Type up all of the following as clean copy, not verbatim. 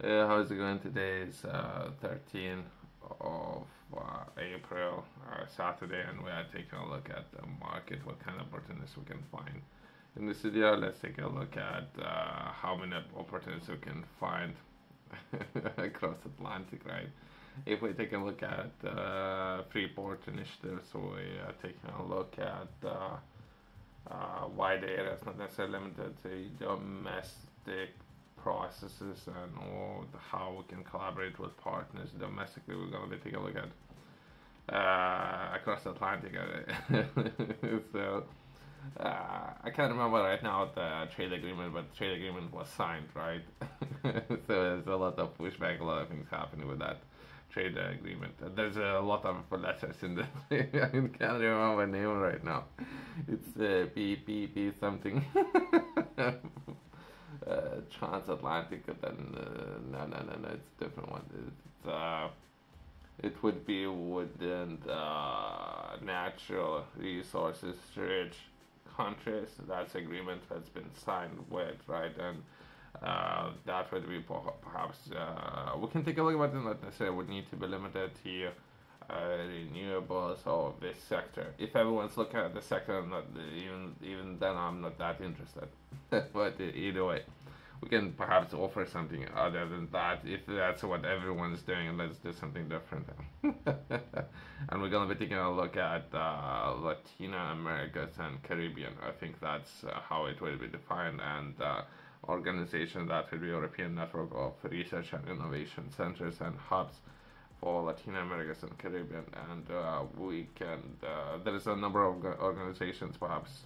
How's it going? Today is 13th of April, Saturday, and we are taking a look at the market, what kind of opportunities we can find. In this video, let's take a look at how many opportunities we can find across Atlantic, right? If we take a look at Freeport initiatives, so we are taking a look at wide areas, not necessarily limited to domestic processes and all how we can collaborate with partners domestically. We're going to be taking a look at across the Atlantic. So I can't remember right now the trade agreement, but the trade agreement was signed, right? So there's a lot of pushback, a lot of things happening with that trade agreement. There's a lot of letters in the I can't remember the name right now. It's P something. Transatlantic, then no, it's a different one. It would be within the natural resources rich countries. That's agreement that's been signed with, right? And that would be perhaps we can take a look at it. Not necessarily would need to be limited to renewables or this sector. If everyone's looking at the sector, I'm not even then I'm not that interested. But either way, we can perhaps offer something other than that. If that's what everyone's doing, let's do something different. And we're gonna be taking a look at Latin Americas and Caribbean. I think that's how it will be defined, and organization that will be European Network of Research and Innovation Centers and Hubs for Latin Americas and Caribbean. And we can there is a number of organizations, perhaps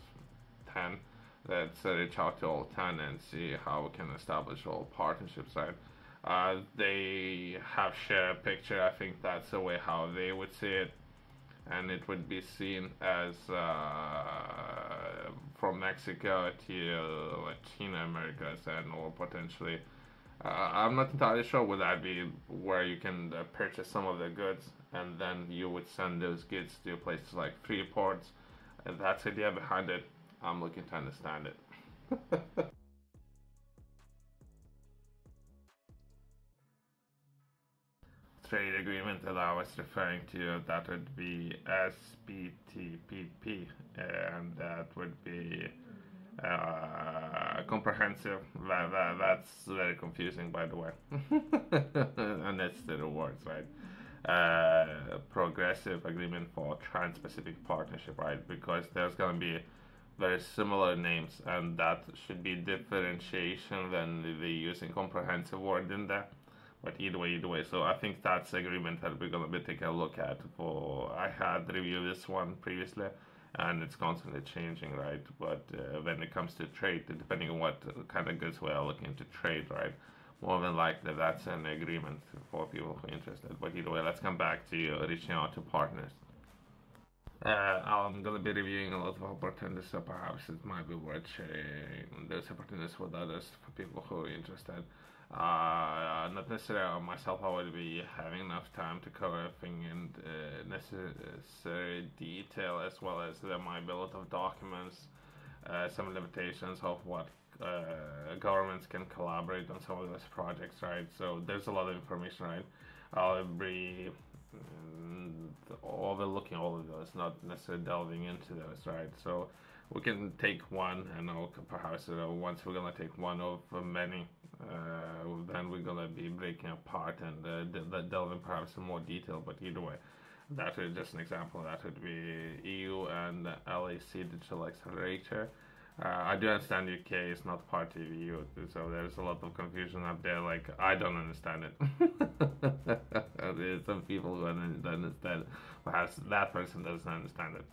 10. Let's reach out to all 10 and see how we can establish all partnerships, right? They have shared a picture. I think that's the way how they would see it, and it would be seen as from Mexico to Latin America and or potentially I'm not entirely sure would that be where you can purchase some of the goods and then you would send those goods to places like Freeports. That's the idea behind it. I'm looking to understand it. Trade agreement that I was referring to, that would be SPTPP, and that would be comprehensive. That's very confusing, by the way. Unnecessary words, right? Progressive agreement for Trans-Pacific Partnership, right? Because there's going to be very similar names, and that should be differentiation when they using comprehensive word in there. But either way. So I think that's the agreement that we're gonna be taking a look at. For I had reviewed this one previously, and it's constantly changing, right? But when it comes to trade, depending on what kind of goods we are looking to trade, right? More than likely, that's an agreement for people who are interested. But either way, let's come back to reaching out to partners. I'm gonna be reviewing a lot of opportunities, so perhaps it might be worth sharing those opportunities with others for people who are interested. Not necessarily myself, I will be having enough time to cover everything in necessary detail, as well as there might be a lot of documents, some limitations of what governments can collaborate on some of those projects, right? So there's a lot of information, right? I'll be overlooking all of those, not necessarily delving into those, right? So we can take one, and perhaps once we're gonna take one of many, then we're gonna be breaking apart and delving perhaps in more detail. But either way, that is just an example. That would be EU and LAC Digital Accelerator. I do understand UK is not part of EU, so there's a lot of confusion up there. Like, I don't understand it. There's some people who don't understand it. Perhaps that person doesn't understand it.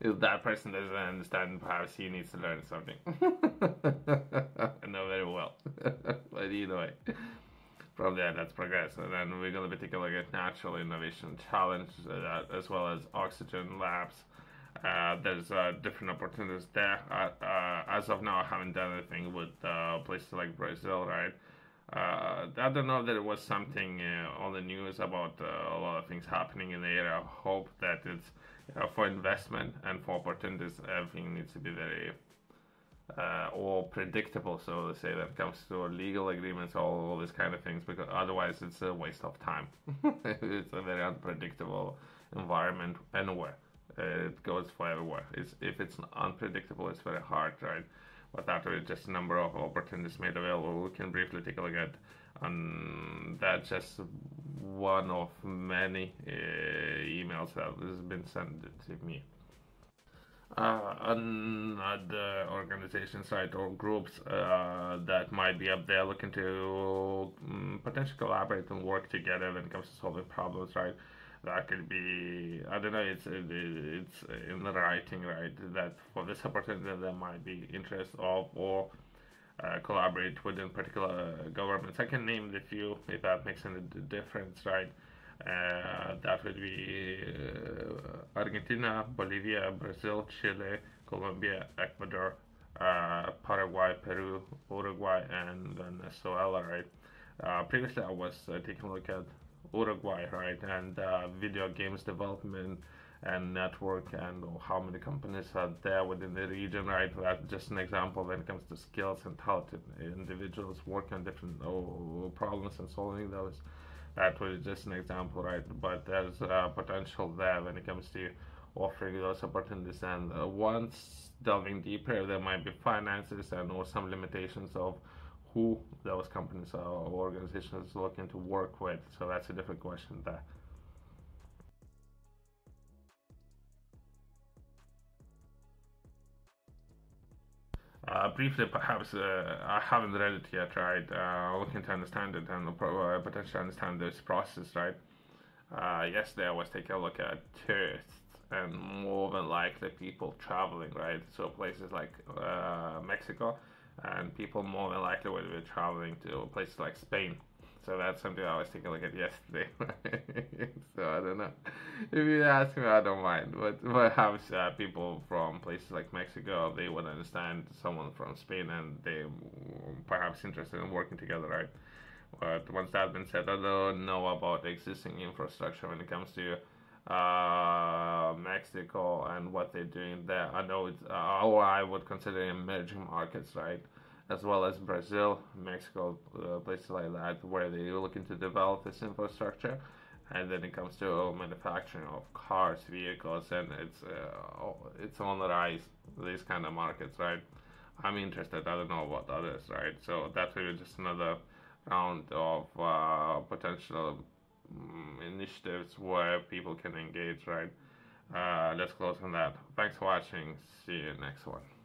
If that person doesn't understand, perhaps he needs to learn something. I know very well. But either way, from there, that's progress. And then we're going to be taking a look at Natural Innovation Challenge, as well as Oxygen Labs. There's different opportunities there. As of now, I haven't done anything with places like Brazil, right? I don't know that it was something on the news about a lot of things happening in the area. I hope that it's for investment and for opportunities. Everything needs to be very or predictable, so to say, when it comes to legal agreements, all these kind of things, because otherwise it's a waste of time. It's a very unpredictable environment anywhere. It goes for everywhere. If it's unpredictable, it's very hard, right? But after just a number of opportunities made available, we can briefly take a look at. That's just one of many emails that has been sent to me. Other organizations, right, or groups that might be up there looking to potentially collaborate and work together when it comes to solving problems, right? That could be, I don't know, it's in the writing, right? That for this opportunity there might be interest of or collaborate within particular governments. I can name the few if that makes any difference, right? That would be Argentina, Bolivia, Brazil, Chile, Colombia, Ecuador, Paraguay, Peru, Uruguay, and Venezuela, right? Previously, I was taking a look at Uruguay, right, and video games development and network and how many companies are there within the region, right? That's just an example when it comes to skills and talented individuals working on different problems and solving those. That was just an example, right? But there's potential there when it comes to offering those opportunities. And once delving deeper, there might be finances and or some limitations of who those companies or organizations are looking to work with. So that's a different question there. Briefly, perhaps I haven't read it yet, right? Looking to understand it and potentially understand this process, right? Yesterday I was taking a look at tourists and more than likely people traveling, right? So places like Mexico, and people more than likely will be traveling to places like Spain. So that's something I was taking a look at yesterday. So I don't know. If you ask me, I don't mind. But perhaps people from places like Mexico, they would understand someone from Spain, and they perhaps interested in working together, right? But once that's been said, I don't know about the existing infrastructure when it comes to Mexico and what they're doing there. I know it's, or I would consider emerging markets, right? As well as Brazil, Mexico, places like that, where they're looking to develop this infrastructure. And then it comes to manufacturing of cars, vehicles, and it's on the rise. These kind of markets, right? I'm interested. I don't know about others, right? So that's really just another round of potential initiatives where people can engage, right? Let's close on that. Thanks for watching. See you next one.